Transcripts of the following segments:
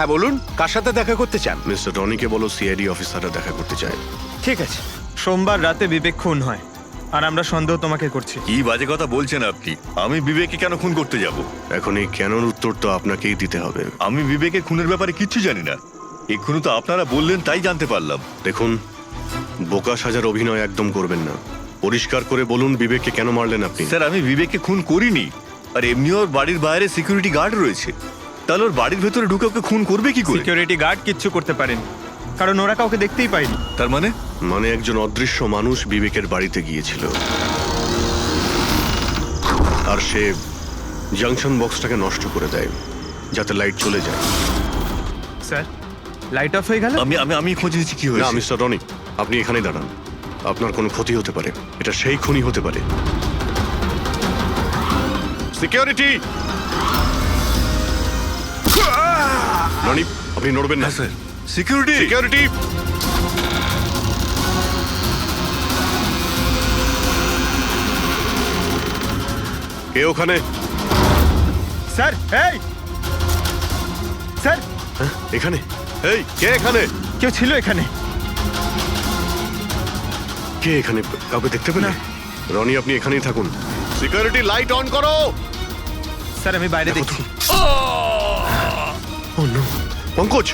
হ্যাঁ বলুন, কার সাথে দেখা করতে চান? মিস্টার রনিকে বলো সিআইডি অফিসাররা দেখা করতে চায়। ঠিক আছে। সোমবার রাতে বিবেক খুন হয় আর আমরা সন্দেহ তোমাকে করছি। কি বাজে কথা বলছেন আপনি? আমি বিবেককে কেন খুন করতে যাব? এখন এই কেনর উত্তর তো আপনাকেই দিতে হবে। আমি বিবেকের খুনের ব্যাপারে কিচ্ছু জানি না। এক্ষুনি তো আপনারা বললেন তাই জানতে পারলাম। দেখুন, বোকা সাজার অভিনয় একদম করবেন না। পরিষ্কার করে বলুন বিবেককে কেন মারলেন আপনি? স্যার, আমি বিবেককে খুন করিনি। আর এমনি ওর বাড়ির বাইরে সিকিউরিটি গার্ড রয়েছে, তাহলে ওর বাড়ির ভেতরে ঢুকে ওকে খুন করবে কি করে? সিকিউরিটি গার্ড কিচ্ছু করতে পারেনি, কারণ ওরা কাউকে দেখতেই পায়নি। তার মানে? মানে একজন অদৃশ্য মানুষ বিবেকের বাড়িতে গিয়েছিল আর সে জাংশন বক্সটাকে নষ্ট করে দেয় যাতে লাইট চলে যায়। স্যার, লাইট অফ হয়ে গেল। আমি আমি আমি খোঁজ নিচ্ছি কি না হয়েছে। মিস্টার রনি, আপনি এখানেই দাঁড়ান। আপনার কোনো ক্ষতি হতে পারে, এটা সেই খুনি হতে পারে। সিকিউরিটি! রনি, আপনি নড়বেন না। Sir, security! সিকিউরিটি! কে ওখানে? স্যার, এই স্যার, হ্যাঁ, এখানে? এই কে এখানে? কেউ ছিল এখানে? কে এখানে? কাউকে দেখতে পেলে? রনি, আপনি এখানেই থাকুন। সিকিউরিটি, লাইট অন করো। স্যার, আমি বাইরে দেখছি। ও নো, পঙ্কজ!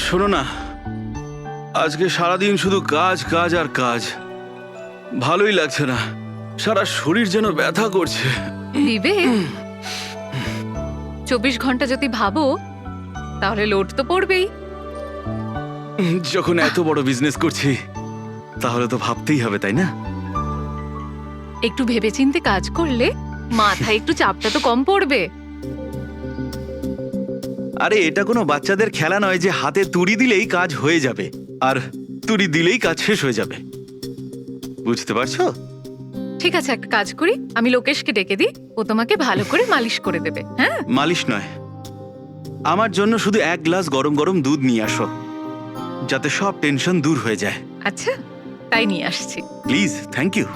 শোনো না, আজকে সারাদিন শুধু কাজ কাজ আর কাজ। ভালোই লাগছে না, সারা শরীর যেন ব্যথা করছে। বিবেক, 24 ঘন্টা যদি ভাবো তাহলে লোড তো পড়বেই। যখন এত বড় বিজনেস করছি তাহলে তো ভাবতেই হবে, তাই না? একটু ভেবেচিন্তে কাজ করলে মাথায় একটু চাপটা তো কম পড়বে। আরে এটা কোনো বাচ্চাদের খেলা নয় যে হাতে তুড়ি দিলেই কাজ হয়ে যাবে আর তুড়ি দিলেই কাজ শেষ হয়ে যাবে। বুঝতে পারছো? ঠিক আছে, একটা কাজ করি, আমি লোকেশকে ডেকে দিই, ও তোমাকে ভালো করে মালিশ করে দেবে। হ্যাঁ, মালিশ নয়, আমার জন্য শুধু 1 গ্লাস গরম গরম দুধ নিয়ে আসো, যাতে সব টেনশন দূর হয়ে যায়। আচ্ছা, তাই নিয়ে আসছি। Please, thank you.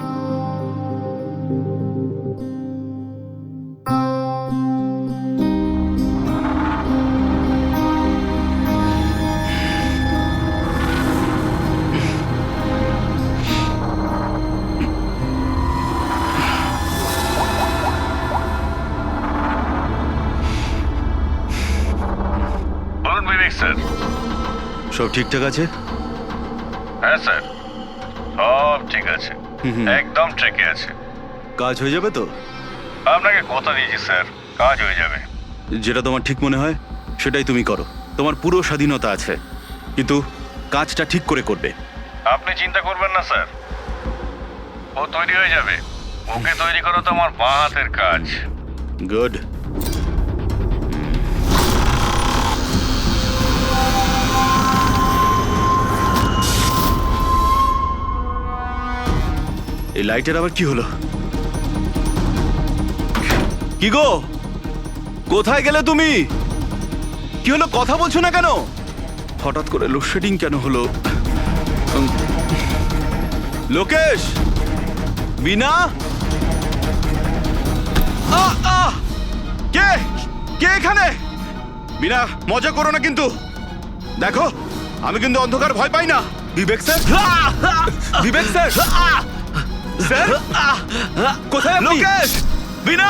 বলুন বিবেক স্যার। সব ঠিকঠাক আছে? হ্যাঁ স্যার, সব ঠিক আছে, একদম ঠিকই আছে। কাজ হয়ে যাবে তো? আপনাকে কথা দিয়েছি স্যার, কাজ হয়ে যাবে। যেটা তোমার ঠিক মনে হয় সেটাই তুমি করো, তোমার পুরো স্বাধীনতা আছে, কিন্তু কাজটা ঠিক করে করবে। আপনি চিন্তা করবেন না স্যার, ও তৈরি হয়ে যাবে। ওকে তৈরি করা তো আমার বাঁ হাতের কাজ। গুড। এই লাইটের আবার কি হলো? কি গো, কোথায় গেলে তুমি? কি হলো, কথা বলছো না কেন? হঠাৎ করে লোডশেডিং কেন হলো? লোকেশ, বিনা, কে কে এখানে? বিনা, মজা করো না কিন্তু। দেখো, আমি কিন্তু অন্ধকার ভয় পাই না। বিবেক স্যার, বিবেক স্যার, স্যার কোথায় আপনি? লোকেশ, বিনা,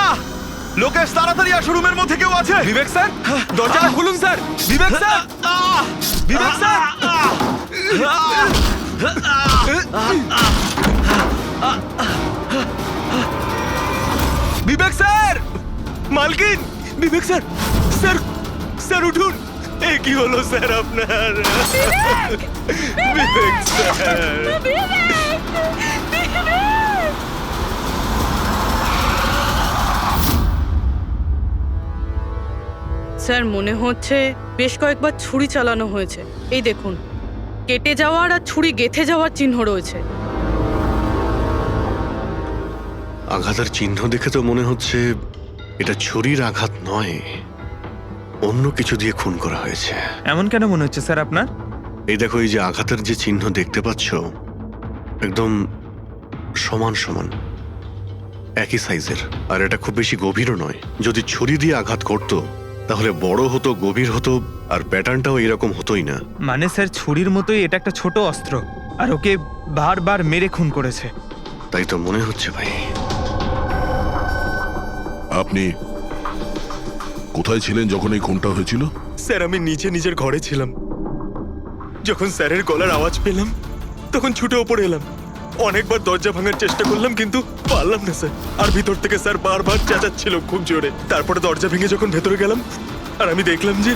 লোকেশ তাড়াতাড়ি আসো, রুমের মধ্যে কেউ আছে। বিবেক স্যার, দরজাটা খুলুন স্যার। বিবেক স্যার, বিবেক স্যার, বিবেক স্যার, মালকিন, বিবেক স্যার, স্যার, স্যার উঠুন। এ কি হলো স্যার আপনার? বিবেক স্যার, স্যার, মনে হচ্ছে বেশ কয়েকবার ছুরি চালানো হয়েছে। এই দেখুন, কেটে যাওয়ার আর ছুরি গেঁথে যাওয়ার চিহ্ন রয়েছে। আঘাতের চিহ্ন দেখে তো মনে হচ্ছে এটা ছুরির আঘাত নয়, অন্য কিছু দিয়ে খুন করা হয়েছে। এমন কেন মনে হচ্ছে স্যার আপনার? এই দেখো, এই যে আঘাতের যে চিহ্ন দেখতে পাচ্ছ, একদম সমান সমান, একই সাইজের। আর এটা খুব বেশি গভীরও নয়। যদি ছুরি দিয়ে আঘাত করতো তাহলে বড় হতো, গভীর হতো, আর প্যাটার্নটাও এরকম হতোই না। মানে স্যার ছুরির মতোই এটা একটা ছোট অস্ত্র, আর ওকে বারবার মেরে খুন করেছে। তাই তো মনে হচ্ছে ভাই। আপনি কোথায় ছিলেন যখন এই খুনটা হয়েছিল? স্যার আমি নিজের ঘরে ছিলাম। যখন স্যারের গলার আওয়াজ পেলাম তখন ছুটে ওপরে এলাম। অনেকবার দরজা ভাঙার চেষ্টা করলাম কিন্তু পারলাম না স্যার। আর ভিতর থেকে স্যার বারবার চেঁচাচ্ছিল খুব জোরে। তারপরে দরজা ভেঙে যখন ভেতরে গেলাম আর আমি দেখলাম যে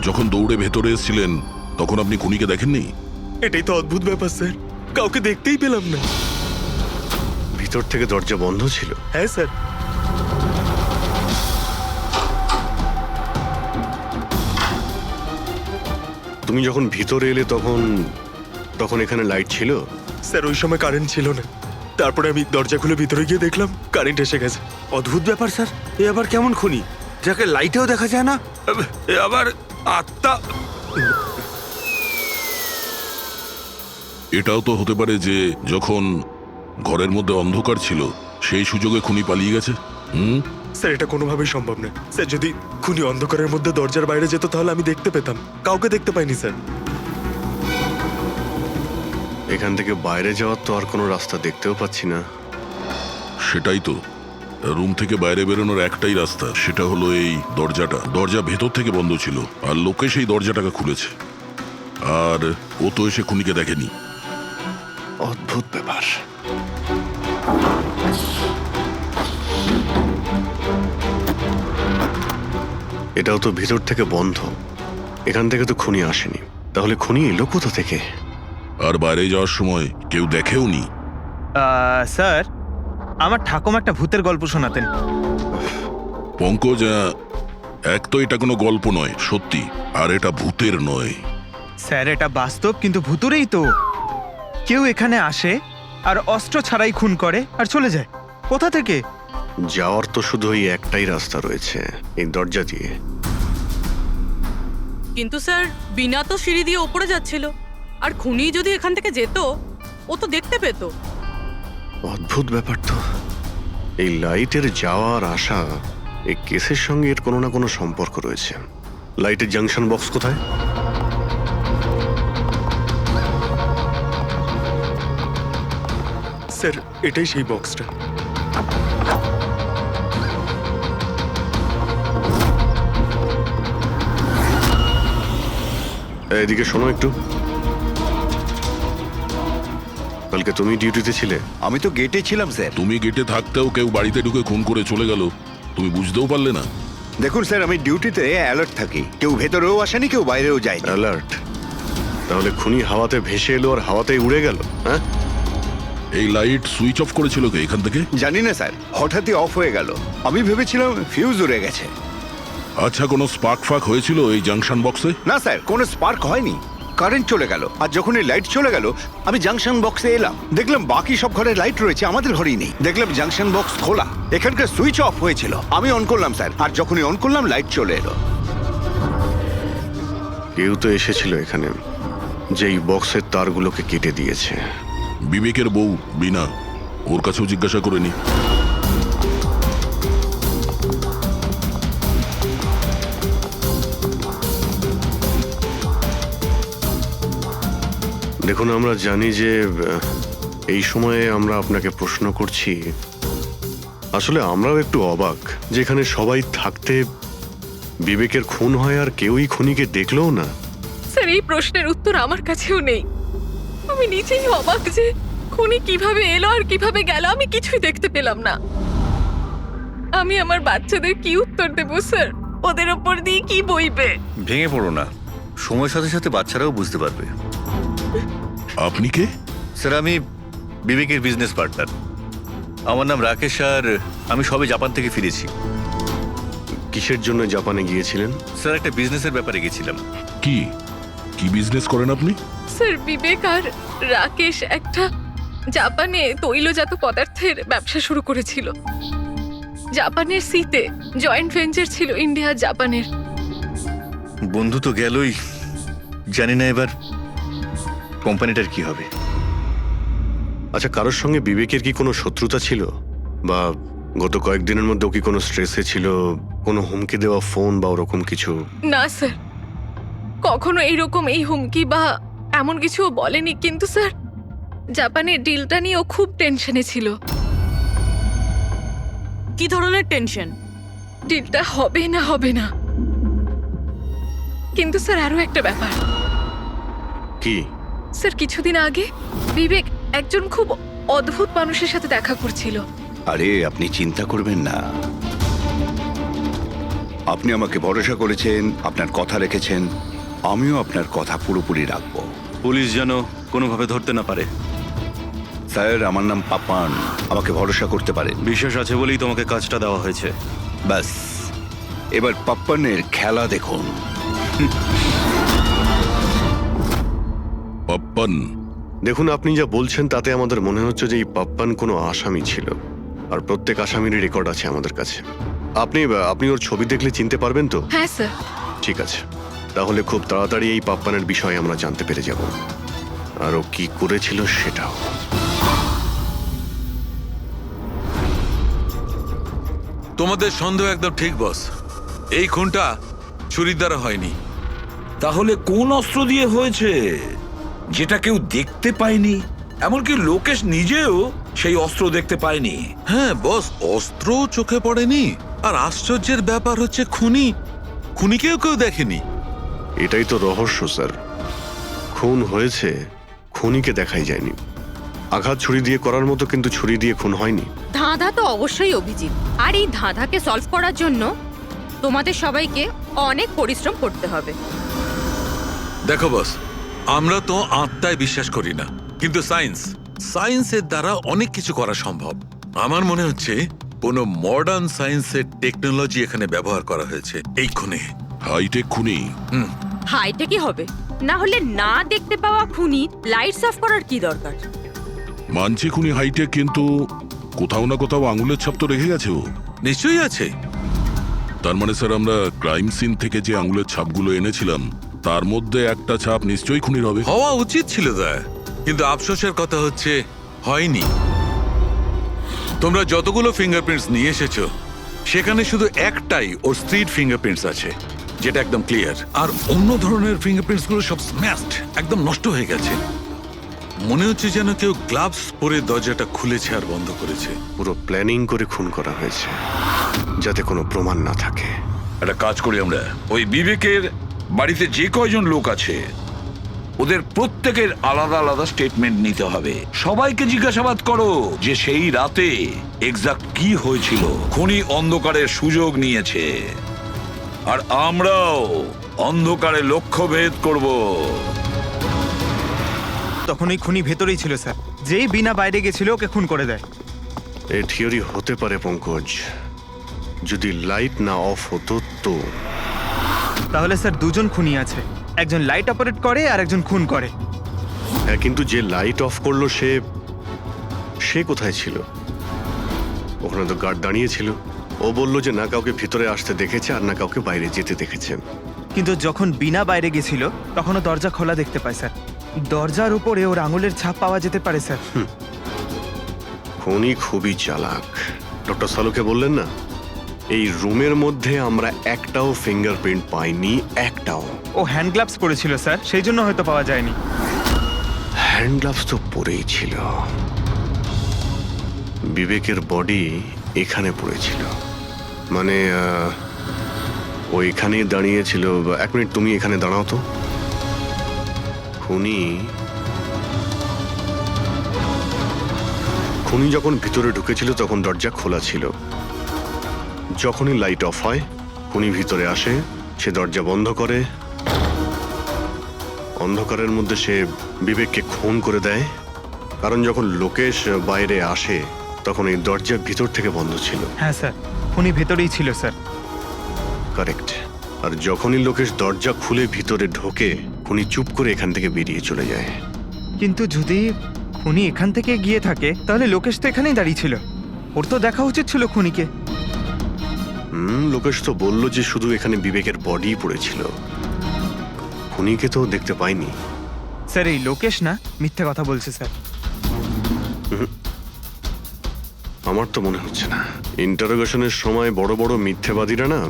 যখন দৌড়ে ভেতরে এসেছিলেন তখন আপনি খুনিকে দেখেননি? এটাই তো অদ্ভুত ব্যাপার স্যার, কাউকে দেখতেই পেলাম না। ভিতর থেকে দরজা বন্ধ ছিল? হ্যাঁ স্যার। তুমি যখন ভিতরে এলে তখন তখন এখানে লাইট ছিল? স্যার ওই সময় কারেন্ট ছিল না। তারপরে আমি দরজা খুলে ভিতরে গিয়ে দেখলাম কারেন্ট এসে গেছে। অদ্ভুত ব্যাপার স্যার, এ আবার কেমন খুনি যাকে লাইটেও দেখা যায় না? এ আবার আত্মা। এটাও তো হতে পারে যে যখন ঘরের মধ্যে অন্ধকার ছিল সেই সুযোগে খুনি পালিয়ে গেছে। স্যার এটা কোনোভাবেই সম্ভব না। স্যার যদি খুনি অন্ধকারের মধ্যে দরজার বাইরে যেত তাহলে আমি দেখতে পেতাম। কাউকে দেখতে পাইনি স্যার। এখান থেকে বাইরে যাওয়ার তো আর কোনো রাস্তা দেখতেও পাচ্ছি না। সেটাই তো, রুম থেকে বাইরে বেরোনোর একটাই রাস্তা, সেটা হলো এই দরজাটা। দরজা ভেতর থেকে বন্ধ ছিল আর লোকে সেই দরজাটাকে খুলেছে। আর ও তো এসে খুনিকে দেখেনি। অদ্ভুত ব্যাপার। এটাও তো ভিতর থেকে বন্ধ, এখান থেকে তো খুনি আসেনি। তাহলে খুনি এলো কোথা থেকে? আর বাইরে যাওয়ার সময় কেউ দেখেও নি। স্যার আমার ঠাকুমা একটা ভূতের গল্প শোনাতেন। পঙ্কজ, এক তো এটা কোনো গল্প নয়, সত্যি। আর এটা ভূতের নয়। স্যার এটা বাস্তব, কিন্তু ভুতুরেই তো। কেউ এখানে আসে আর অস্ত্র ছাড়াই খুন করে আর চলে যায়। কোথা থেকে? যাওয়ার তো শুধু ওই একটাই রাস্তা রয়েছে, এই দরজা দিয়ে। কিন্তু স্যার বিনা তো সিঁড়ি দিয়ে ওপরে যাচ্ছিল, আর খুনি যদি এখান থেকে যেত ও তো দেখতে পেত। অদ্ভুত ব্যাপার তো। এই লাইটের যাওয়ার আসা, এই কেসের সঙ্গে এর কোনো না কোনো সম্পর্ক রয়েছে। লাইটের জাংশন বক্স কোথায়? স্যার এটাই সেই বক্সটা। এদিকে শোনো একটু। কালকে তুমি ডিউটিতে ছিলে? আমি তো গেটে ছিলাম স্যার। তুমি গেটে থাকতেও কেউ বাড়িতে ঢুকে খুন করে চলে গেল, তুমি বুঝতেও পারলে না? দেখুন স্যার, আমি ডিউটিতে অ্যালার্ট থাকি। কেউ ভেতরেও আসেনি, কেউ বাইরেও যায়নি। অ্যালার্ট? তাহলে খুনি হাওয়াতে ভেসে এলো আর হাওয়াতেই উড়ে গেল? হ্যাঁ, এই লাইট সুইচ অফ করেছিল কে এখান থেকে? জানি না স্যার, হঠাৎই অফ হয়ে গেল। আমি ভেবেছিলাম ফিউজ উড়ে গেছে। আচ্ছা, কোনো স্পার্ক ফাক হয়েছিল এই জাংশন বক্সে? না স্যার, কোনো স্পার্ক হয়নি। কারেন্ট চলে গেল, আর যখন এই লাইট চলে গেল আমি জাংশন বক্সে এলাম, দেখলাম বাকি সব ঘরে লাইট রয়েছে, আমাদের ঘরেই নেই। দেখলাম জাংশন বক্স খোলা, এখানকার সুইচ অফ হয়েছিল। আমি অন করলাম স্যার, আর যখনই অন করলাম লাইট চলে এলো। কেউ তো এসেছিল এখানে, যেই বক্সের তারগুলোকে কেটে দিয়েছে। বিবেকের বউ বিনা, ওর কাছেও জিজ্ঞাসা করে নি। দেখুন, আমরা জানি যে এই সময়ে আমরা আপনাকে প্রশ্ন করছি। আসলে আমরাও একটু অবাক, যেখানে সবাই থাকতে বিবেকের খুন হয় আর কেউই খুনিকে দেখলেও না। স্যার এই প্রশ্নের উত্তর আমার কাছেও নেই। আমি নিজেই অবাক যে খুনি কিভাবে এলো আর কিভাবে গেল, আমি কিছুই দেখতে পেলাম না। আমি আমার বাচ্চাদের কি উত্তর দেব স্যার? ওদের ওপর দিয়ে কি বইবে? ভেঙে পড়ো না, সময়ের সাথে সাথে বাচ্চারাও বুঝতে পারবে। আপনি কে? স্যার আমি বিবেকের বিজনেস পার্টনার। আমার নাম রাকেশ, আর আমি সবে জাপান থেকে ফিরেছি। কিসের জন্য জাপানে গিয়েছিলেন? স্যার একটা বিজনেসের ব্যাপারে গেছিলাম। কি কি বিজনেস করেন আপনি? স্যার বিবেক আর রাকেশ একটা জাপানে তৈলজাত পদার্থের ব্যবসা শুরু করেছিল। জাপানের সিতে জয়েন্ট ভেঞ্চার ছিল ইন্ডিয়া জাপানের। বন্ধু তো গেলই, জানি না এবার কোম্পানিটার কি হবে? আচ্ছা, কারোর সঙ্গে বিবেকের কি কোনো শত্রুতা ছিল, বা গত কয়েকদিনের মধ্যে ও কি কোনো স্ট্রেসে ছিল, কোনো হুমকি দেওয়া ফোন বা ওরকম কিছু? না স্যার, কখনো এইরকম এই হুমকি বা এমন কিছু ও বলেনি, কিন্তু স্যার জাপানের ডিলটা নিয়ে ও খুব টেনশনে ছিল। কি ধরনের টেনশন? ডিলটা হবে না হবে না। কিন্তু স্যার আরো একটা ব্যাপার, কি? স্যার কিছুদিন আগে বিবেক একজন খুব অদ্ভুত মানুষের সাথে দেখা করছিল। আরে আপনি চিন্তা করবেন না, আপনি আমাকে ভরসা করেছেন, আপনার কথা রেখেছেন, আমিও আপনার কথা পুরোপুরি রাখবো। পুলিশ যেন কোনোভাবে ধরতে না পারে। স্যার, আমার নাম পাপান, আমাকে ভরসা করতে পারেন। বিশ্বাস আছে বলেই তোমাকে কাজটা দেওয়া হয়েছে। ব্যাস, এবার পাপ্পানের খেলা দেখুন। পাপ্পান, দেখুন, আপনি যা বলছেন তাতে আমাদের মনে হচ্ছে যে এই পাপ্পান কোনো আসামি ছিল, আর প্রত্যেক আসামিরই রেকর্ড আছে আমাদের কাছে। আপনি ওর ছবি দেখলে চিনতে পারবেন তো? হ্যাঁ স্যার। ঠিক আছে, তাহলে খুব তাড়াতাড়ি এই পাপ্পানের বিষয়ে আমরা জানতে পেরে যাব, আর ও কি করেছিল সেটাও। তোমাদের সন্দেহ একদম ঠিক বস, এই খুনটা ছুরির দ্বারা হয়নি। তাহলে কোন অস্ত্র দিয়ে হয়েছে যেটা কেউ দেখতে পায়নি? এমনকি লোকেশ নিজেও সেই অস্ত্র দেখতে পায়নি। হ্যাঁ বস, অস্ত্র চোখে পড়েনি, আর আশ্চর্যের ব্যাপার হচ্ছে খুনিকেও কেউ দেখেনি। এটাই তো রহস্য স্যার, খুন হয়েছে, খুনিকে দেখাই যায়নি। আঘাত ছুরি দিয়ে করার মতো, কিন্তু ছুরি দিয়ে খুন হয়নি। ধাঁধা তো অবশ্যই অভিজিৎ, আর এই ধাঁধাকে সলভ করার জন্য তোমাদের সবাইকে অনেক পরিশ্রম করতে হবে। দেখো বস, আমরা তো আত্মায় বিশ্বাস করি না, কিন্তু সায়েন্সের দ্বারা অনেক কিছু করা সম্ভব। আমার মনে হচ্ছে কোনো মডার্ন সায়েন্সের টেকনোলজি এখানে ব্যবহার করা হয়েছে এই খুনে। হাইটেক খুনি? হাইটেকই হবে, না হলে না দেখতে পাওয়া খুনি লাইটস অফ করার কি দরকার? মানছি খুনি হাইটেক, কিন্তু কোথাও না কোথাও আঙুলের ছাপ তো রেখে গেছে ও। নিশ্চয়ই আছে। তার মানে স্যার, আমরা ক্রাইম সিন থেকে যে আঙুলের ছাপগুলো এনেছিলাম তার মধ্যে একটা ছাপ নিশ্চয়ই খুনির হবে। হওয়া উচিত ছিল দা, কিন্তু আফসোসের কথা হচ্ছে হয়নি। তোমরা যতগুলো ফিঙ্গারপ্রিন্টস নিয়ে এসেছো সেখানে শুধু একটাই ওর স্ত্রীর ফিঙ্গারপ্রিন্টস আছে, যেটা একদম ক্লিয়ার। আর অন্য ধরনের ফিঙ্গারপ্রিন্টস গুলো সব স্ম্যাশড, একদম নষ্ট হয়ে গেছে। মনে হচ্ছে যেন কেউ গ্লাভস পরে দরজাটা খুলেছে আর বন্ধ করেছে। পুরো প্ল্যানিং করে খুন করা হয়েছে, যাতে কোনো প্রমাণ না থাকে। একটা কাজ করি আমরা, ওই বিবেকের বাড়িতে যে কয়জন লোক আছে ওদের প্রত্যেকের আলাদা আলাদা স্টেটমেন্ট নিতে হবে। সবাইকে জিজ্ঞাসাবাদ করো যে সেই রাতে এক্সাক্ট কি হয়েছিল। খুনি অন্ধকারের সুযোগ নিয়েছে, আর আমরাও অন্ধকারে লক্ষ্যভেদ করব। তখন ওই খুনি ভেতরেই ছিল স্যার, যেই বিনা বাইরে গেছিল ওকে খুন করে দেয়। এই থিওরি হতে পারে পঙ্কজ, যদি লাইট না অফ হতো তো। তাহলে স্যার দুজন খুনি আছে, একজন লাইট অপারেট করে আর একজন খুন করে। হ্যাঁ, কিন্তু যে লাইট অফ করলো সে কোথায় ছিল? ওখানে তো গার্ড দাঁড়িয়ে ছিল। ও বললো যে না কাউকে ভিতরে আসতে দেখেছে আর না কাউকে বাইরে যেতে দেখেছে। কিন্তু যখন বিনা বাইরে গেছিল তখনও দরজা খোলা দেখতে পায় স্যার। দরজার উপরে ওর আঙুলের ছাপ পাওয়া যেতে পারে স্যার। খুনি খুবই চালাক। ডক্টর সালুকে বললেন না, এই রুমের মধ্যে আমরা একটাও ফিঙ্গারপ্রিন্ট পাইনি, একটাও। ও হ্যান্ড গ্লাভস পরেছিল স্যার, সেই জন্য হয়তো পাওয়া যায়নি। হ্যান্ড গ্লাভস তো পরেই ছিল। বিবেকের বডি এখানে পড়েছিল, মানে ও এখানেই দাঁড়িয়েছিল। এক মিনিট, তুমি এখানে দাঁড়াও তো। খুনি যখন ভিতরে ঢুকেছিল তখন দরজা খোলা ছিল। যখনই লাইট অফ হয় খুনি ভিতরে আসে, সে দরজা বন্ধ করে। অন্ধকারের মধ্যে সে বিবেককে খুন করে দেয়, কারণ যখন লোকেশ বাইরে আসে তখন এই দরজা ভিতর থেকে বন্ধ ছিল। হ্যাঁ স্যার, খুনি ভেতরেই ছিল স্যার। কারেক্ট। আর যখনই লোকেশ দরজা খুলে ভিতরে ঢোকে, খুনি চুপ করে এখান থেকে বেরিয়ে চলে যায়। কিন্তু যদি খুনি এখান থেকে গিয়ে থাকে তাহলে লোকেশ তো এখানেই দাঁড়িয়ে ছিল, ওর তো দেখা উচিত ছিল খুনিকে। লোকেশ তো বলল যে শুধু এখানে বিবেকের বডি পড়েছিল, খুনিকে তো দেখতে পাইনি। স্যার এই লোকেশ না মিথ্যে কথা বলছে স্যার। আমার তো মনে হচ্ছে না। ইন্টারোগেশনের সময় বড় বড় মিথ্যেবাদীরা না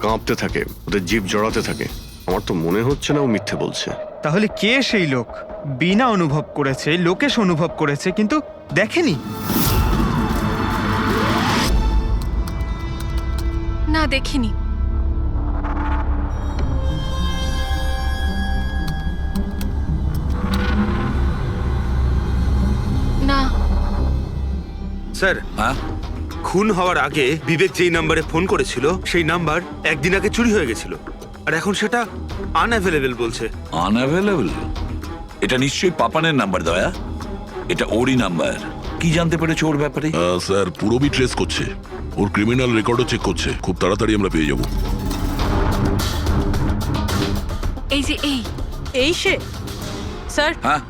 কাঁপতে থাকে, ওদের জিভ জড়াতে থাকে। আমার তো মনে হচ্ছে না ও মিথ্যে বলছে। তাহলে কে সেই লোক? বিনা অনুভব করেছে, লোকেশ অনুভব করেছে কিন্তু দেখেনি। না, দেখিনি। না। স্যার, হ্যাঁ, খুন হওয়ার আগে বিবেক যেই নাম্বারে ফোন করেছিল সেই নাম্বার একদিন আগে চুরি হয়ে গেছিল, আর এখন সেটা আনঅ্যাভেলেবল বলছে। আনঅ্যাভেলেবল? এটা নিশ্চয়ই পাপানের নাম্বার দয়া। এটা ওরই নাম্বার। কি জানতে পেরেছো ওর ব্যাপারে? স্যার পুরোবি ট্রেস করছে, ওর ক্রিমিনাল রেকর্ডও চেক করছে। খুব তাড়াতাড়ি আমরা পেয়ে যাব। এই যে এই সে? স্যার, হ্যাঁ,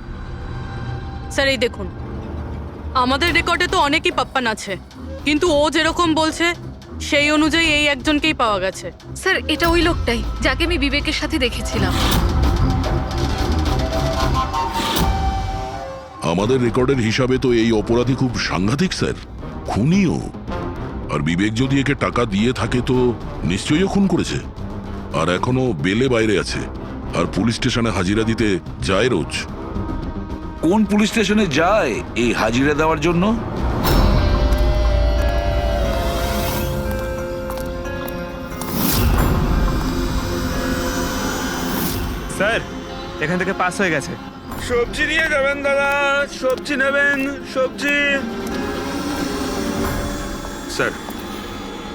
স্যার এই দেখুন, আমাদের রেকর্ডে তো অনেকই পাপ্পান আছে, কিন্তু ও যেরকম বলছে সেই অনুযায়ী এই একজনকেই পাওয়া গেছে। স্যার, এটা ওই লোকটাই যাকে আমি বিবেকের সাথে দেখেছিলাম। আমাদের রেকর্ডের হিসাবে তো এই অপরাধী খুব সাংঘাতিক স্যার, খুনিও। আর বিবেক যদি একে টাকা দিয়ে থাকে তো নিশ্চয়ই ও খুন করেছে। আর এখনো বেলে বাইরে আছে, আর পুলিশ স্টেশনে হাজিরা দিতে যায় রোজ। কোন পুলিশ স্টেশনে যায় এই হাজিরা দেওয়ার জন্য? স্যার এখান থেকে পাস হয়ে গেছে। সবজি নিয়ে যাবেন দাদা, সবজি নেবেন, সবজি। স্যার,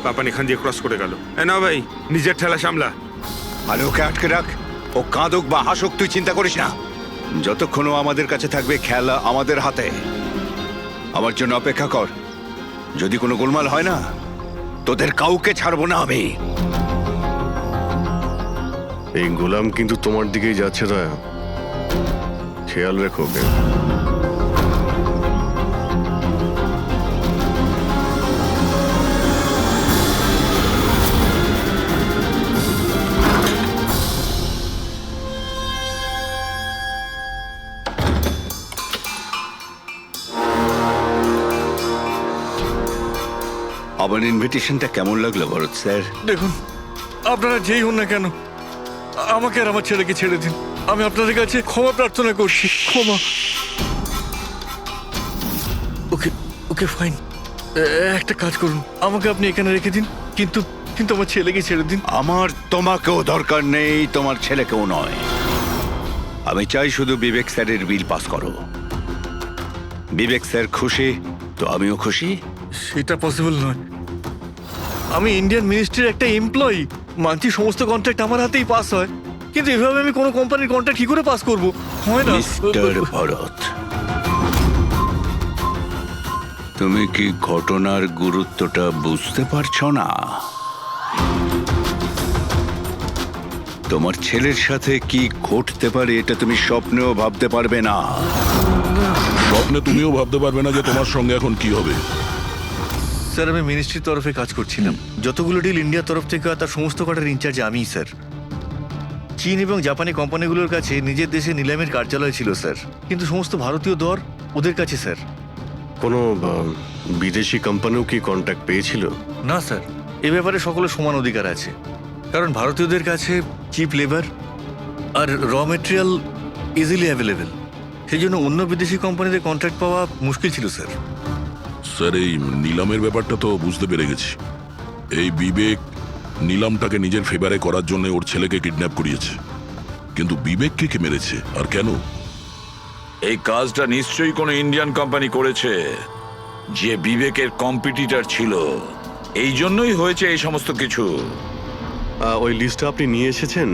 পাপান এখান দিয়ে ক্রস করে গেল। না ভাই, নিজের ঠেলা সামলা। আরে ওকে আটকে রাখ, ও কাঁদুক বা হাসুক তুই চিন্তা করিস না। যতক্ষণ ও আমাদের কাছে থাকবে খেলা আমাদের হাতে। আমার জন্য অপেক্ষা কর, যদি কোনো গোলমাল হয় না তোদের কাউকে ছাড়বো না আমি। এই গোলাম কিন্তু তোমার দিকেই যাচ্ছে দয়া, খেয়াল রেখো ওকে। আমার ইনভিটেশনটা কেমন লাগলো ভরত স্যার? দেখুন, আপনারা যেই হন না কেন, আমাকে আর আমার ছেলেকে ছেড়ে দিন। আমি আপনাদের কাছে ক্ষমা প্রার্থনা করছি, ক্ষমা। ওকে ওকে ফাইন, একটা কাজ করুন, আমাকে আপনি এখানে রেখে দিন, কিন্তু কিন্তু আমার ছেলেকে ছেড়ে দিন। আমার তোমাকেও দরকার নেই, তোমার ছেলেকেও নয়। আমি চাই শুধু বিবেক স্যারের বিল পাস করো। বিবেক স্যার খুশি তো আমিও খুশি। সেটা পসিবল নয়। আমি ইন্ডিয়ান মিনিস্ট্রির একটা এমপ্লয়ি, মানছি সমস্ত কন্ট্রাক্ট আমার হাতেই পাস হয়, কিন্তু এভাবে আমি কোনো কোম্পানির কন্ট্রাক্ট কি করে পাস করব? হয় না। মিস্টার ভরত, তুমি কি ঘটনার গুরুত্বটা বুঝতে পারছো না? তোমার ছেলের সাথে কি ঘটতে পারে এটা তুমি স্বপ্নেও ভাবতে পারবে না। স্বপ্নে তুমিও ভাবতে পারবে না যে তোমার সঙ্গে এখন কি হবে। স্যার, আমি মিনিস্ট্রির তরফে কাজ করছিলাম। যতগুলো ডিল ইন্ডিয়ার তরফ থেকে হয় তার সমস্ত কটার ইনচার্জ আমিই স্যার। চীন এবং জাপানি কোম্পানিগুলোর কাছে নিজের দেশে নিলামের কার্যালয় ছিল স্যার, কিন্তু সমস্ত ভারতীয় দর ওদের কাছে স্যার। কোনো বিদেশি কোম্পানিও কি কন্ট্যাক্ট পেয়েছিল? না স্যার, এ ব্যাপারে সকলের সমান অধিকার আছে, কারণ ভারতীয়দের কাছে চিপ লেবার আর র মেটেরিয়াল ইজিলি অ্যাভেলেবেল। সেই জন্য অন্য বিদেশি কোম্পানিদের কন্ট্রাক্ট পাওয়া মুশকিল ছিল স্যার। স্যার এই নিলামের ব্যাপারটা তো বুঝতে পেরে গেছি। এই বিবেক নিলামটাকে নিজের ফেভারে করার জন্য ওর ছেলেকে কিডন্যাপ করিয়েছে, কিন্তু বিবেককে কে মেরেছে আর কেন? এই কাজটা নিশ্চয়ই কোনো ইন্ডিয়ান কোম্পানি করেছে, যে বিবেকের কম্পিটিটর ছিল। এই জন্যই হয়েছে এই সমস্ত কিছু। ওই লিস্টটা আপনি নিয়ে এসেছেন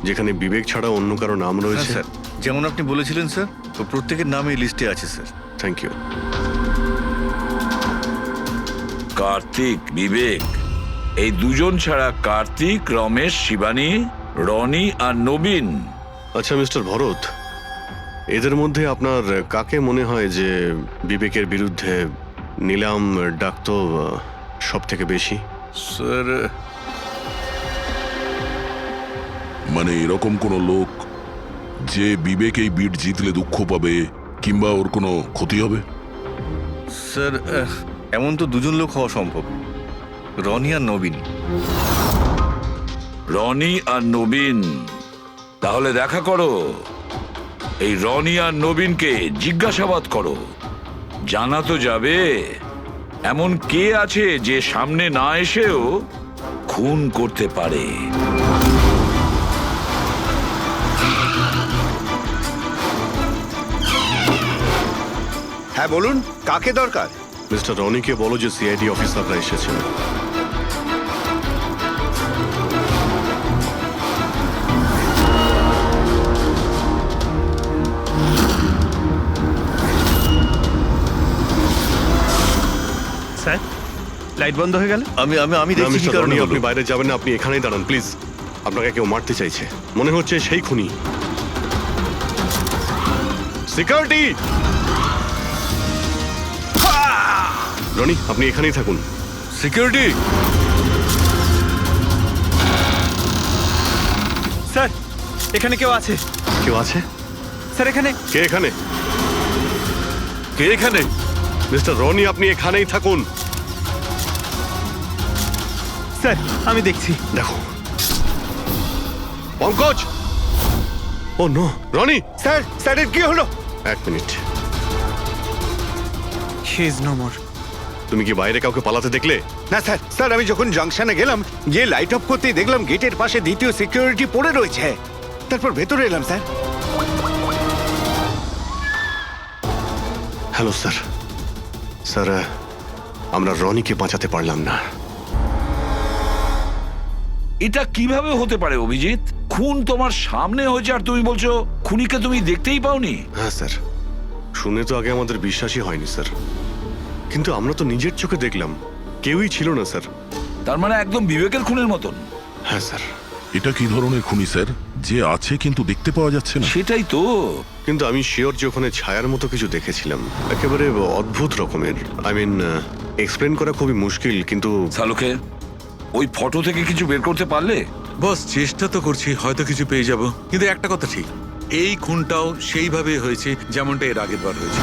যেখানে বিবেক ছাড়া অন্য কারো নাম রয়েছে? স্যার, যেমন আপনি বলেছিলেন স্যার, তো প্রত্যেকের নাম এই লিস্টে আছে sir. Thank you. Kartik, Vivek, এই দুজন ছাড়া কার্তিক, রমেশ, শিবানী, রনি আর নবীন। আচ্ছা মিস্টার ভরত, এদের মধ্যে আপনার কাকে মনে হয় যে বিবেকের বিরুদ্ধে নিলাম ডাকতো সব থেকে বেশি? স্যার, মানে এরকম কোনো লোক যে বিবেক এই বিট জিতলে দুঃখ পাবে কিংবা ওর কোনো ক্ষতি হবে? স্যার এমন তো দুজন লোক হওয়া সম্ভব, রনি আর নবীন। রনি আর নবীন? তাহলে দেখা করো, এই রনি আর নবীনকে জিজ্ঞাসাবাদ করো। জানা তো যাবে এমন কে আছে যে সামনে না এসেও খুন করতে পারে। হ্যাঁ বলুন, কাকে দরকার? মিস্টার রনিকে বলো যে সিআইডি অফিসাররা এসেছেন। স্যার, লাইট বন্ধ হয়ে গেল। আমি আমি আমি না, দেখছি কি মিস্টার কারণে রনি, হলো। আপনি বাইরে যাবেন না, আপনি এখানেই দাঁড়ান প্লিজ। আপনাকে কেউ মারতে চাইছে, মনে হচ্ছে সেই খুনি। সিকিউরিটি! রনি, আপনি এখানেই থাকুন। সিকিউরিটি! স্যার, এখানে কেউ আছে। কেউ আছে? স্যার, এখানে কে এখানে? কে এখানে? মিস্টার রনি, আপনি এখানেই থাকুন। স্যার, আমি দেখছি। দেখো Pankaj! Oh no, Rony! Sir, স্যারের কি হলো? এক minute, he is no more. তুমি কি বাইরে কাউকে পালাতে দেখলে? না স্যার, স্যার আমি যখন জাংশনে গেলাম, গিয়ে লাইট অফ করতেই দেখলাম গেটের পাশে দ্বিতীয় সিকিউরিটি পড়ে রয়েছে। তারপর ভেতরে এলাম স্যার। Hello sir. স্যার, আমরা রনিকে বাঁচাতে পারলাম না। এটা কিভাবে হতে পারে অভিজিৎ? খুন তোমার সামনে হয়েছে আর তুমি বলছো খুনিকে তুমি দেখতেই পাওনি? হ্যাঁ স্যার, শুনে তো আগে আমাদের বিশ্বাসই হয়নি স্যার, কিন্তু আমরা তো নিজের চোখে দেখলাম কেউই ছিল না স্যার। তার মানে একদম বিবেকের খুনের মতন? হ্যাঁ স্যার। এটা কি ধরনের খুনি স্যার, যে আছে কিন্তু দেখতে পাওয়া যাচ্ছে না? সেটাই তো। কিন্তু আমি শিওর যে ওখানে ছায়ার মতো কিছু দেখেছিলাম, একেবারে অদ্ভুত রকমের। আই মিন, এক্সপ্লেন করা খুবই মুশকিল, কিন্তু সালুকে ওই ফটো থেকে কিছু বের করতে পারলে? বস, চেষ্টা তো করছি, হয়তো কিছু পেয়ে যাব। কিন্তু একটা কথা ঠিক, এই খুনটাও সেইভাবে হয়েছে যেমনটা এর আগের বার হয়েছে।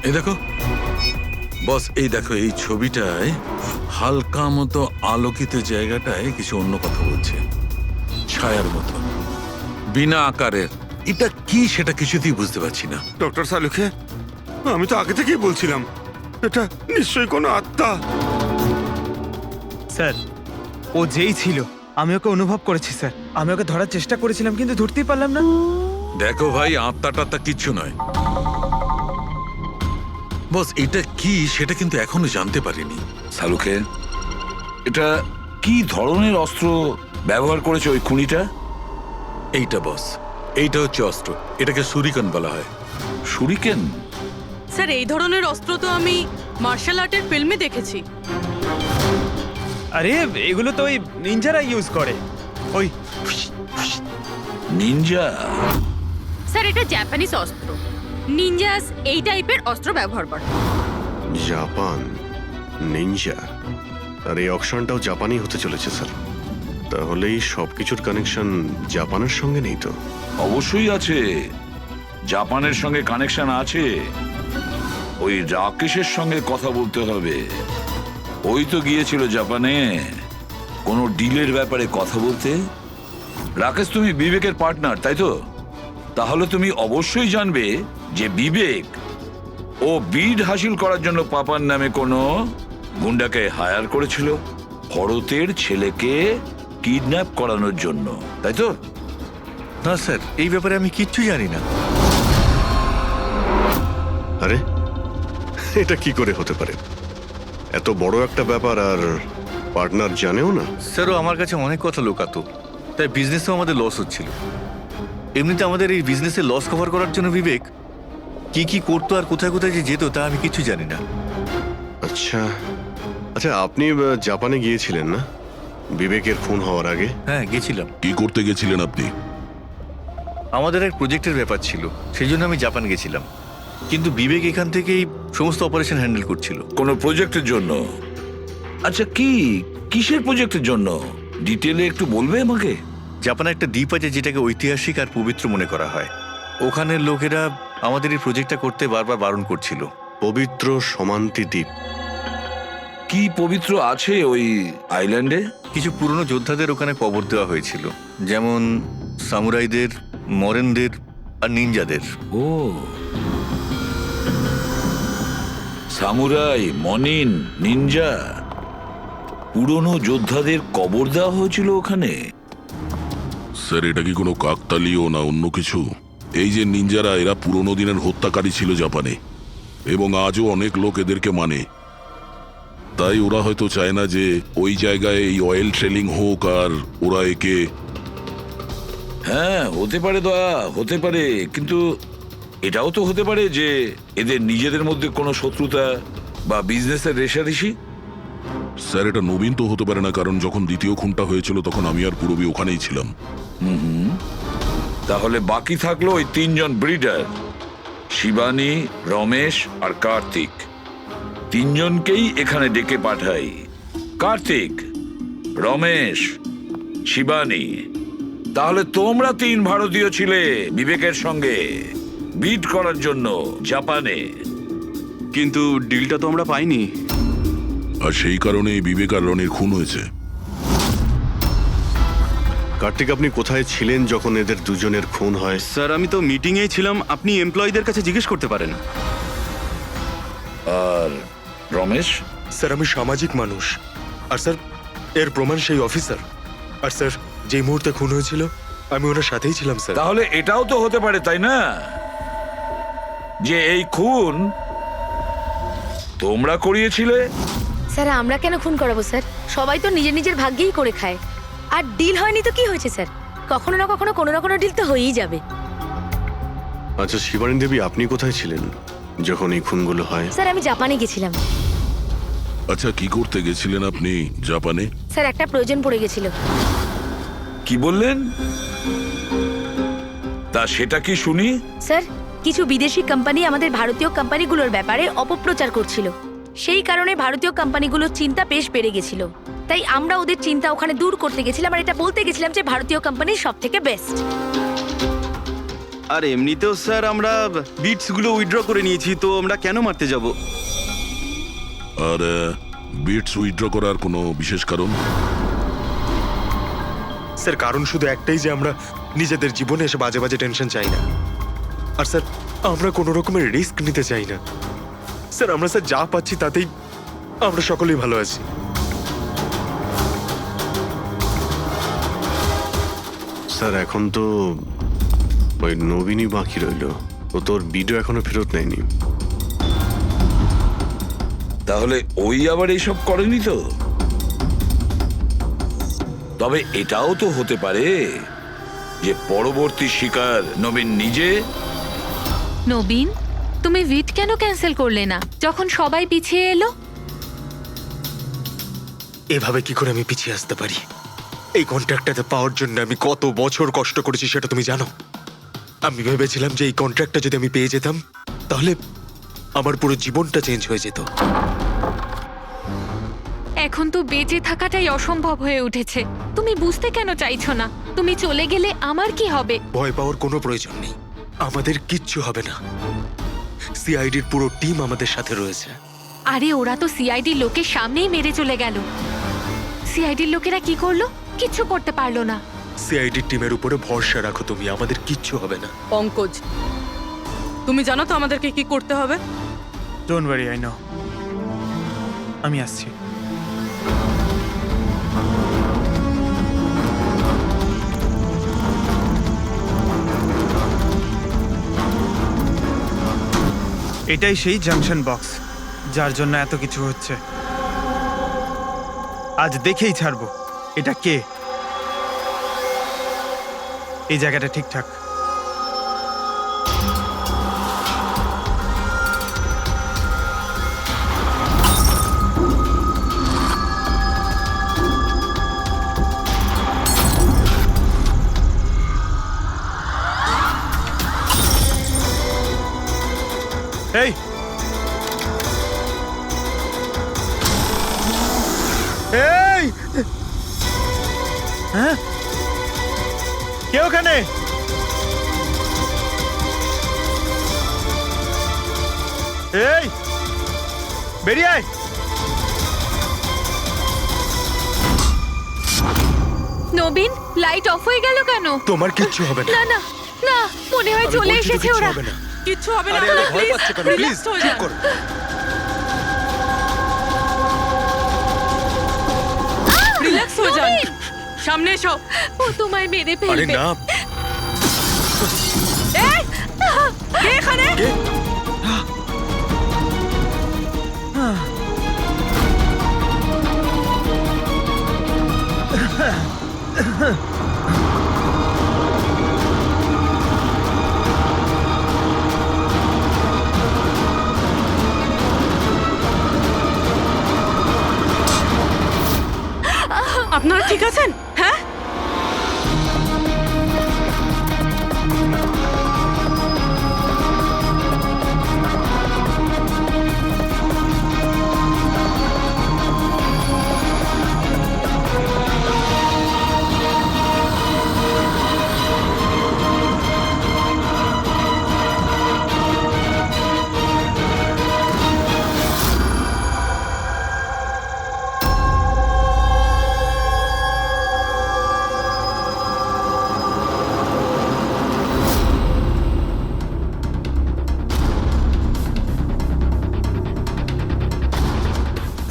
এই দেখো বস, এই দেখো এই ছবিটায় হালকা মতো আলোকিত জায়গাটায় কিছু অন্য কথা বলছে, ছায়ার মতো, বিনা আকারের। এটা কি সেটা কিছুতেই বুঝতে পারছি না। ডক্টর সালুখে, আমি তো আগে থেকেই বলছিলাম এটা নিশ্চয়ই কোনো আত্মা। স্যার, ও যেই ছিল আমি ওকে অনুভব করেছি স্যার। আমি ওকে ধরার চেষ্টা করেছিলাম কিন্তু ধরতেই পারলাম না। দেখো ভাই, আত্মা টাত্মা কিচ্ছু নয়। বস, এটা কি সেটা কিন্তু এখনো জানতে পারিনি। সালুকে, এটা কি ধরনের অস্ত্র ব্যবহার করেছে ওই খুনিটা? এইটা বস, এইটা হচ্ছে অস্ত্র, এটাকে সুরিকান বলা হয়। শুরিকেন? স্যার, এই ধরনের অস্ত্র তো আমি মার্শাল আর্টের ফিল্মে দেখেছি। আরে এগুলো তো ওই নিনজারা ইউজ করে, ওই নিনজা? স্যার, এটা জাপানিজ অস্ত্র। নিনজাস এই টাইপের অস্ত্র ব্যবহার করে। জাপান নিনজা, আর এই অকশনটাও জাপানি হতে চলেছে স্যার। তাহলে এই সবকিছুর কানেকশন জাপানের সঙ্গে নেই তো? অবশ্যই আছে, জাপানের সঙ্গে কানেকশন আছে। ওই রাকেশের সঙ্গে কথা বলতে হবে। ওই তো গিয়েছিল জাপানে কোনো ডিলের ব্যাপারে কথা বলতে। রাকেশ, তুমি বিবেকের পার্টনার তাই তো? তাহলে তুমি অবশ্যই জানবে যে বিবেক ও বিড হাসিল করার জন্য পাপার নামে কোনো গুন্ডাকে হায়ার করেছিল ভরতের ছেলেকে কিডন্যাপ করানোর জন্য, তাই তো? না স্যার, এই ব্যাপারে আমি কিচ্ছু জানি না। আরে এটা কি করে হতে পারে? এত বড় একটা ব্যাপার আর পার্টনার জানেও না? স্যারও আমার কাছে অনেক কথা লোকাতো, তাই বিজনেসেও আমাদের লস হচ্ছিল। এমনিতে আমাদের এই বিজনেসে লস কভার করার জন্য বিবেক কি কি করতো আর কোথায় কোথায় যে যেত তা আমি কিছু জানি না। আচ্ছা আচ্ছা, আপনি জাপানে গিয়েছিলেন না বিবেকের খুন হওয়ার আগে? হ্যাঁ, গেছিলাম। কি করতে গেছিলেন আপনি? আমাদের এক প্রজেক্টের ব্যাপার ছিল, সেই জন্য আমি জাপান গেছিলাম। কিন্তু বিবেক এখান থেকেই সমস্ত অপারেশন হ্যান্ডেল করছিল। কোনো প্রজেক্টের জন্য? আচ্ছা, কিসের প্রজেক্টের জন্য? ডিটেলে একটু বলবে আমাকে? জাপানে একটা দ্বীপ আছে যেটাকে ঐতিহাসিক আর পবিত্র মনে করা হয়। ওখানের লোকেরা আমাদের এই প্রজেক্টটা করতে বারবার বারণ করছিল। পবিত্র সমান্তি দ্বীপ। কি পবিত্র আছে ওই আইল্যান্ডে? কিছু পুরনো যোদ্ধাদের ওখানে কবর দেওয়া হয়েছিল, যেমন সামুরাইদের, মরেনদের আর নিনজাদের। ও, সামুরাই, মনিন, নিনজা, পুরনো যোদ্ধাদের কবর দেওয়া হয়েছিল ওখানে। স্যার, এটা কি কোনো কাকতালীয় না অন্য কিছু? এই যে নিনজারা, এরা পুরনো দিনের হত্যাকারী ছিল জাপানে, এবং আজও অনেক লোক এদেরকে মানে। তাই ওরা হয়তো চায় না যে ওই জায়গায় এই অয়েল ট্রেলিং হোক, আর ওরা একে... হ্যাঁ, হতে পারে দয়া, হতে পারে, কিন্তু এটাও তো হতে পারে যে এদের নিজেদের মধ্যে কোনো শত্রুতা বা বিজনেসের রেষারেষি। স্যার, এটা নবীন তো হতে পারে না, কারণ যখন দ্বিতীয় খুনটা হয়েছিল তখন আমি আর পুরবী ওখানেই ছিলাম। তাহলে বাকি থাকলো ওই তিনজন ব্রিডার, শিবানী, রমেশ আর কার্তিক। তিনজনকেই এখানে ডেকে পাঠাই। কার্তিক, রমেশ, শিবানী, তাহলে তোমরা তিন ভারতীয় ছিলে বিবেকের সঙ্গে বিট করার জন্য জাপানে। কিন্তু ডিলটা তো আমরা পাইনি। আর সেই কারণেই বিবেক আর রনির খুন হয়েছে। কার্তিক, আপনি কোথায় ছিলেন যখন এদের দুজনের খুন হয়? স্যার, আমি তো মিটিংয়েই ছিলাম, আপনি এমপ্লয়ীদের কাছে জিজ্ঞেস করতে পারেন। আর রমেশ? স্যার, আমি সামাজিক মানুষ, আর স্যার এর প্রমাণ সেই অফিসার। আর স্যার, যে মুহূর্তে খুন হয়েছিল আমি ওনার সাথেই ছিলাম স্যার। তাহলে এটাও তো হতে পারে, তাই না, যে এই খুন তোমরা করিয়েছিলে? স্যার, আমরা কেন খুন করাবো স্যার? সবাই তো নিজের নিজের ভাগ্যেই করে খায়। আর ডিল হয়নি তো কি হয়েছে স্যার? কখনো না কখনো কোনো না কোনো ডিল তো হয়েই যাবে। আচ্ছা শিবানী দেবী, আপনি কোথায় ছিলেন যখন এই খুনগুলো হয়? স্যার, আমি জাপানে গেছিলাম। আচ্ছা, কি করতে গেছিলেন আপনি জাপানে? স্যার, একটা প্রয়োজন পড়ে গেছিল। কি বললেন? তা সেটা কি শুনি? স্যার, কিছু বিদেশি কোম্পানি আমাদের ভারতীয় কোম্পানিগুলোর ব্যাপারে অপপ্রচার করছিল। সেই কারণে ভারতীয় কোম্পানিগুলোর চিন্তা বেশ বেড়ে গেছিল। তাই আমরা ওদের চিন্তা ওখানে দূর করতে গেছিলাম, আর এটা বলতে গেছিলাম যে ভারতীয় কোম্পানি সব থেকে বেস্ট। আর এমনিতেও স্যার আমরা বিটসগুলো উইথড্র করে নিয়েছি, তো আমরা কেন মারতে যাব? আর বিটস উইথড্র করার কোনো বিশেষ কারণ? স্যার, কারণ শুধু একটাই যে আমরা নিজেদের জীবনে এসে বাজে বাজে টেনশন চাই না। আর স্যার, আমরা কোনো রকমের রিস্ক নিতে চাই না। স্যার, আমরা স্যার যা পাচ্ছি তাতেই আমরা সকলেই ভালো আছি। স্যার, এখন তো ওই নবীনই বাকি রইল। ও তোর ভিডিও এখনো ফেরত নেয়নি। তাহলে ওই আবার এইসব করেনি তো? তবে এটাও তো হতে পারে যে পরবর্তী শিকার নবীন নিজে। নবীন, তুমি ভিট কেন ক্যান্সেল করলে না যখন সবাই পিছিয়ে এলো? এভাবে কি করে আমি পিছিয়ে আসতে পারি? এই কন্ট্রাক্টটাতে পাওয়ার জন্য আমি কত বছর কষ্ট করেছি সেটা তুমি জানো। আমি ভেবেছিলাম যে এই কন্ট্রাক্টটা যদি আমি পেয়ে যেতাম তাহলে আমার পুরো জীবনটা চেঞ্জ হয়ে যেত। এখন তো বেঁচে থাকাটাই অসম্ভব হয়ে উঠেছে। তুমি বুঝতে কেন চাইছো না? তুমি চলে গেলে আমার কি হবে? ভয় পাওয়ার কোনো প্রয়োজন নেই, আমাদের কিচ্ছু হবে না। সিআইডির পুরো টিম আমাদের সাথে রয়েছে। আরে ওরা তো সিআইডি লোকের সামনেই মেরে চলে গেল। সিআইডির লোকেরা কি করলো? কিচ্ছু করতে পারলো না। সিআইডির টিমের উপরে ভরসা রাখো তুমি, আমাদের কিচ্ছু হবে না। পঙ্কজ, তুমি জানো তো আমাদেরকে কি করতে হবে? Don't worry, I know. আমি আসছি। এটাই সেই জাংশন বক্স যার জন্য এত কিছু হচ্ছে। আজ দেখেই ছাড়বো এটা কে। এই জায়গাটা ঠিকঠাক। এই এই হ্যাঁ কে ওখানে? এই বেরিয়ে আয়। নবীন, লাইট অফ হয়ে গেল কেন? তোমার কিচ্ছু হবে না। না না না, মনে হয় আমি চলে বলছি তো এসেছে কিচ্ছু ওরা। হবে না। কিচ্ছু হবে না, আরে আরে ভয় প্লিজ পাচ্ছ কেন? প্লিজ রিল্যাক্স হয়ে চুপ যান। করো। রিল্যাক্স হয়ে যান, সামনে এসো। ও তোমায় মেরে আরে ফেলবে। না, এই কে এখানে? কে? আপনারা ঠিক আছেন? হ্যাঁ,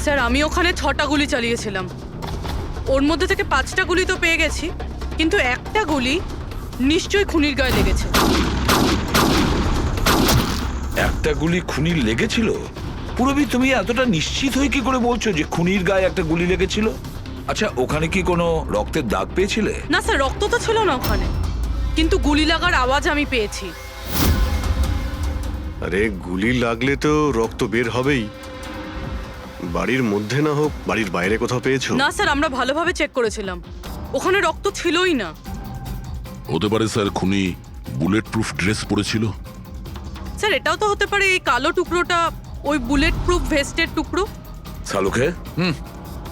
স্যার আমি ওখানে 6টা গুলি চালিয়েছিলাম। ওর মধ্যে থেকে 5টা গুলি তো পেয়ে গেছি, কিন্তু একটা গুলি নিশ্চয়ই খুনির গায়ে লেগেছে। একটা গুলি খুনির লেগেছিল? পুরবি, তুমি এতটা নিশ্চিত হয়ে কি করে বলছো যে খুনির গায়ে একটা গুলি লেগেছিল? আচ্ছা, ওখানে কি কোনো রক্তের দাগ পেয়েছিলে? না স্যার, রক্ত তো ছিল না ওখানে, কিন্তু গুলি লাগার আওয়াজ আমি পেয়েছি। আরে গুলি লাগলে তো রক্ত বের হবেই। বাড়ির মধ্যে না হোক, বাড়ির বাইরে কোথাও পেয়েছো? না স্যার, আমরা ভালোভাবে চেক করেছিলাম, ওখানে রক্ত ছিলই না। হতে পারে স্যার খুনি বুলেট প্রুফ ড্রেস পরেছিল। স্যার এটাও তো হতে পারে এই কালো টুকরোটা ওই বুলেট প্রুফ ভেস্টের টুকরো। শালুকে,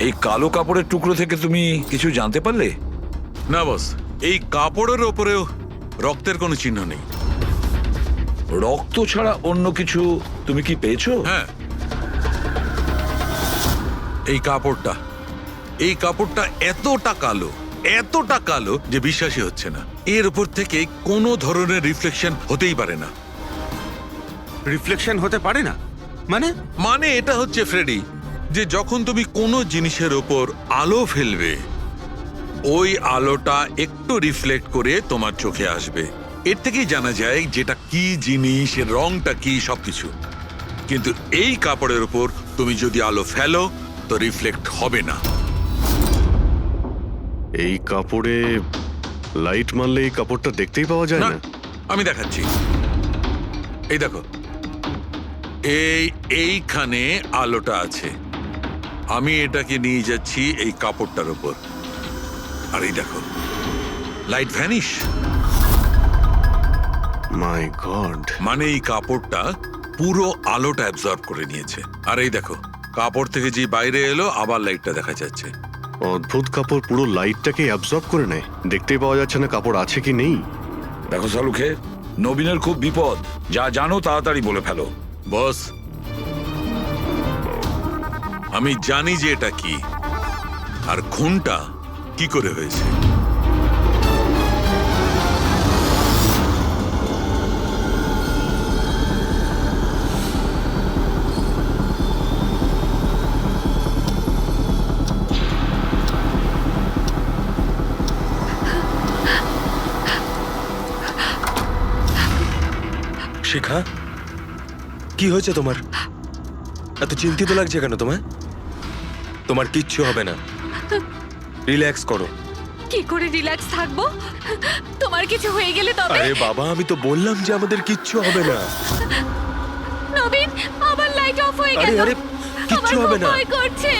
এই কালো কাপড়ের টুকরো থেকে তুমি কিছু জানতে পারলে? না বস, এই কাপড়ের ওপরেও রক্তের কোনো চিহ্ন নেই। রক্ত ছাড়া অন্য কিছু তুমি কি পেয়েছো? হ্যাঁ, এই কাপড়টা এতটা কালো যে বিশ্বাসই হচ্ছে না। এর উপর থেকে কোনো ধরনের রিফ্লেকশন হতেই পারে না। রিফ্লেকশন হতে পারে না মানে এটা হচ্ছে ফ্রেডি, যে যখন তুমি কোনো জিনিসের ওপর আলো ফেলবে, ওই আলোটা একটু রিফ্লেক্ট করে তোমার চোখে আসবে। এর থেকেই জানা যায় যেটা কি জিনিস, এর রংটা কি, সবকিছু। কিন্তু এই কাপড়ের উপর তুমি যদি আলো ফেলো তো রিফ্লেক্ট হবে না। এই কাপড়ে লাইট মারলে এই কাপড়টা দেখতেই পাওয়া যায় না, না। আমি দেখাচ্ছি। এই দেখো, এইখানে আলোটা আছে। আমি এটাকে নিয়ে যাচ্ছি এই কাপড়টার উপর, আর এই দেখো, লাইট ভ্যানিশ। মাই গড! মানে এই কাপড়টা পুরো আলোটা অ্যাবজর্ব করে নিয়েছে। আর এই দেখো, কাপড় থেকে যে বাইরে এলো আবার লাইটটা দেখা যাচ্ছে। অদ্ভুত, কাপড় পুরো লাইটটাকে অ্যাবজর্ব করে নেয়। দেখতেই পাওয়া যাচ্ছে না কাপড় আছে কি নেই। দেখো শালুকে, নবীনের খুব বিপদ। যা জানো তাড়াতাড়ি বলে ফেলো। বস, আমি জানি যে এটা কি, আর খুনটা কি করে হয়েছে। শিখা, কি হয়েছে তোমার? এত চিন্তিত লাগছে কেন তোমায়? তোমার কিচ্ছু হবে না, রিল্যাক্স করো। কি করে রিল্যাক্স থাকবো? তোমার কিছু হয়ে গেলে তবে? আরে বাবা, আমি তো বললাম যে আমাদের কিচ্ছু হবে না। নবীন, আবার লাইট অফ হয়ে আরে গেল। আরে, কিচ্ছু আমার হবে খুব না। ভয় করছে।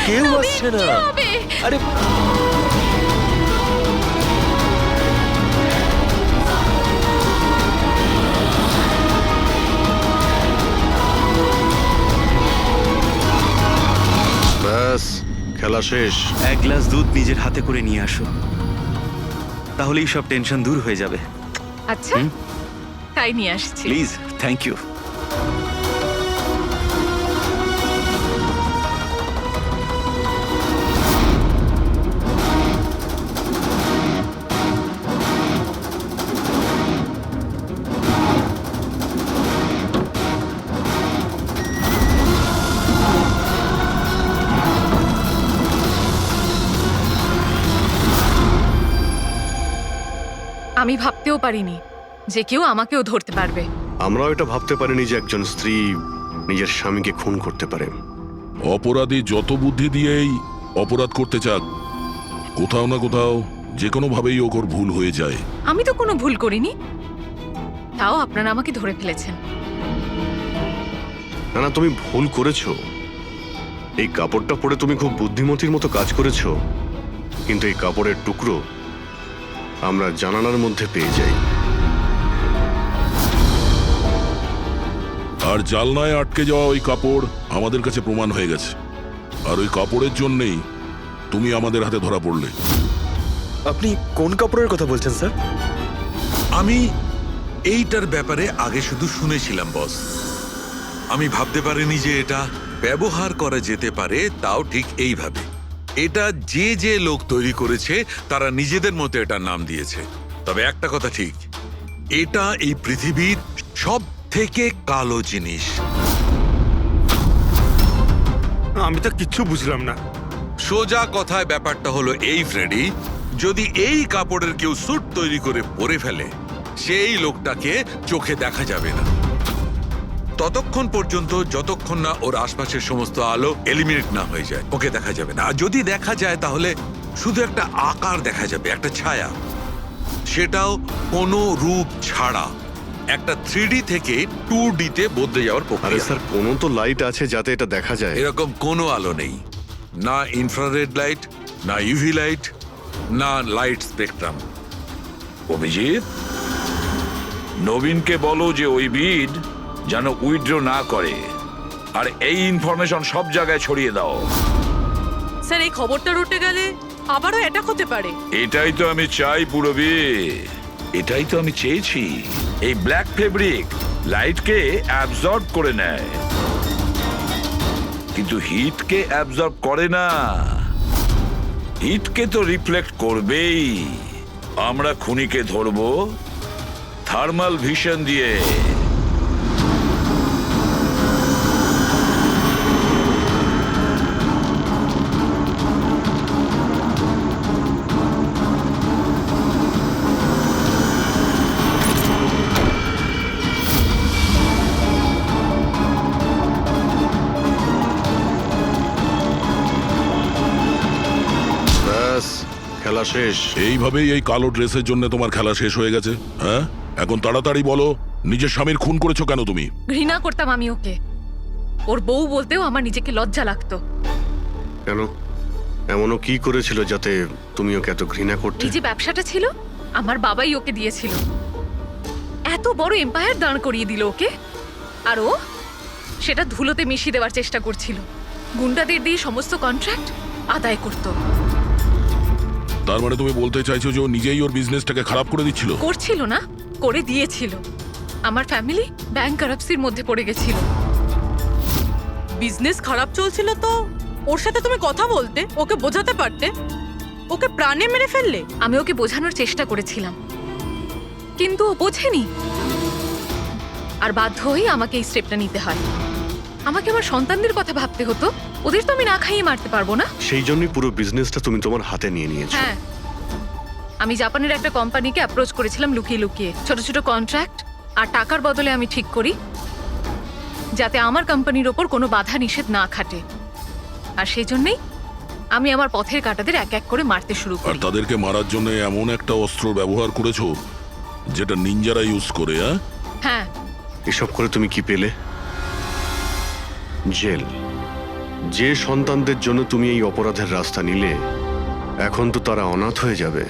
কেউ নবীন, আসছে না। কি হবে? আরে ব্যাস, খেলা শেষ। এক গ্লাস দুধ নিজের হাতে করে নিয়ে আসো। তাহলেই সব টেনশন দূর হয়ে যাবে। আচ্ছা তাই নিয়ে আসছি। Please, thank you. আমি ভাবতেও পারিনি যে কেউ আমাকেও ধরতে পারবে। আমরাও এটা ভাবতে পারিনি যে একজন স্ত্রী নিজের স্বামীকে খুন করতে পারে। অপরাধী যত বুদ্ধি দিয়েই অপরাধ করতে চাক, কোথাও না কোথাও যে কোনো ভাবেই ওর ভুল হয়ে যায়। আমি তো কোনো ভুল করিনি, তাও আপনারা আমাকে ধরে ফেলেছেন। না না, তুমি ভুল করেছো। এই কাপড়টা পরে তুমি খুব বুদ্ধিমতীর মতো কাজ করেছো, কিন্তু এই কাপড়ের টুকরো আমরা জানালার মধ্যে পেয়ে যাই। আর জালনায় আটকে যাওয়া ওই কাপড় আমাদের কাছে প্রমাণ হয়ে গেছে, আর ওই কাপড়ের জন্যেই তুমি আমাদের হাতে ধরা পড়লে। আপনি কোন কাপড়ের কথা বলছেন স্যার? আমি এইটার ব্যাপারে আগে শুধু শুনেছিলাম বস। আমি ভাবতে পারিনি যে এটা ব্যবহার করা যেতে পারে, তাও ঠিক এইভাবে। এটা যে যে লোক তৈরি করেছে তারা নিজেদের মতো এটার নাম দিয়েছে। তবে একটা কথা ঠিক, এটা এই পৃথিবীর সব থেকে কালো জিনিস। আমি তো কিচ্ছু বুঝলাম না। সোজা কথায় ব্যাপারটা হলো এই ফ্রেডি, যদি এই কাপড়ের কেউ স্যুট তৈরি করে পরে ফেলে, সেই লোকটাকে চোখে দেখা যাবে না ততক্ষণ পর্যন্ত, যতক্ষণ না ওর আশপাশের সমস্ত আলো এলিমিনেট না হয়ে যায়। ওকে দেখা যাবে না। আর যদি দেখা যায় তাহলে শুধু একটা আকার দেখা যাবে, একটা ছায়া, সেটাও কোনো রূপ ছাড়া। একটা 3D থেকে 2D তে বদলে যাওয়ার আরে প্রক্রিয়া। স্যার, কোনো তো লাইট আছে যাতে এটা দেখা যায়। এরকম কোনো আলো নেই, না ইনফ্রারেড লাইট, না ইউভি লাইট, না লাইট স্পেকট্রাম। অভিজিৎ, নবীনকে বলো যে ওই বিড যেন উইথড্র না করে, আর এই ইনফরমেশন সব জায়গায় ছড়িয়ে দাও। স্যার এই খবরটা রটে গেলে আবারও অ্যাটাক হতে পারে। এটাই তো আমি চাই পুরবি, এটাই তো আমি চেয়েছি। এই ব্ল্যাক ফেব্রিক লাইটকে অ্যাবজর্ব করে নেয়, কিন্তু হিটকে অ্যাবজর্ব করে না। হিটকে তো রিফ্লেক্ট করবেই। আমরা খুনিকে ধরবো থার্মাল ভিশন দিয়ে। ব্যাস, খেলা শেষ। এইভাবেই এই কালো ড্রেসের জন্য তোমার খেলা শেষ হয়ে গেছে? হ্যাঁ, এখন তাড়াতাড়ি বলো, নিজের স্বামীর খুন করেছো কেন তুমি? ঘৃণা করতাম আমি ওকে। ওর বউ বলতেও আমার নিজেকে লজ্জা লাগতো। কেন? এমনও কি করেছিল যাতে তুমি ওকে এত ঘৃণা করতে? এই যে ব্যবসাটা ছিল, আমার বাবাই ওকে দিয়েছিল। এত বড় এম্পায়ার দাঁড় করিয়ে দিল ওকে, আর ও সেটা ধুলোতে মিশিয়ে দেওয়ার চেষ্টা করছিল। গুন্ডাদের দিয়ে সমস্ত কন্ট্রাক্ট আদায় করত। তার মানে তুমি বলতে চাইছো যে ও নিজেই ওর বিজনেসটাকে খারাপ করে দিচ্ছিল? করছিল না, করে দিয়েছিল। আমার ফ্যামিলি ব্যাংকারাপসির মধ্যে পড়ে গেছিল। বিজনেস খারাপ চলছিল তো ওর সাথে তুমি কথা বলতে, ওকে বোঝাতে পারতে। ওকে প্রাণে মেরে ফেললে। আমি ওকে বোঝানোর চেষ্টা করেছিলাম, কিন্তু ও বোঝেনি। আর বাধ্য হয়ে আমাকে এই স্টেপটা নিতে হয়। আমাকে আমার সন্তানদের কথা ভাবতে হতো, ওদের তো আমি না খাইয়ে মারতে পারবো না। সেই জন্যই পুরো বিজনেসটা তুমি তোমার হাতে নিয়ে নিয়েছো। হ্যাঁ, আমি জাপানের একটা কোম্পানিকে অ্যাপ্রোচ করেছিলাম লুকিয়ে লুকিয়ে। ছোট ছোট কন্ট্রাক্ট আর টাকার বদলে আমি ঠিক করি যাতে আমার কোম্পানির ওপর কোনো বাধা নিষেধ না খাটে। আর সেই জন্যই আমি আমার পথের কাঁটাদের এক এক করে মারতে শুরু আর করি। তাদেরকে মারার জন্য এমন একটা অস্ত্র ব্যবহার করেছো যেটা নিনজারা ইউজ করে? হ্যাঁ। এসব করে তুমি কি পেলে? জেল। যে সন্তানদের জন্য তুমি এই অপরাধের রাস্তা নিলে, এখন তো তারা অনাথ হয়ে যাবে।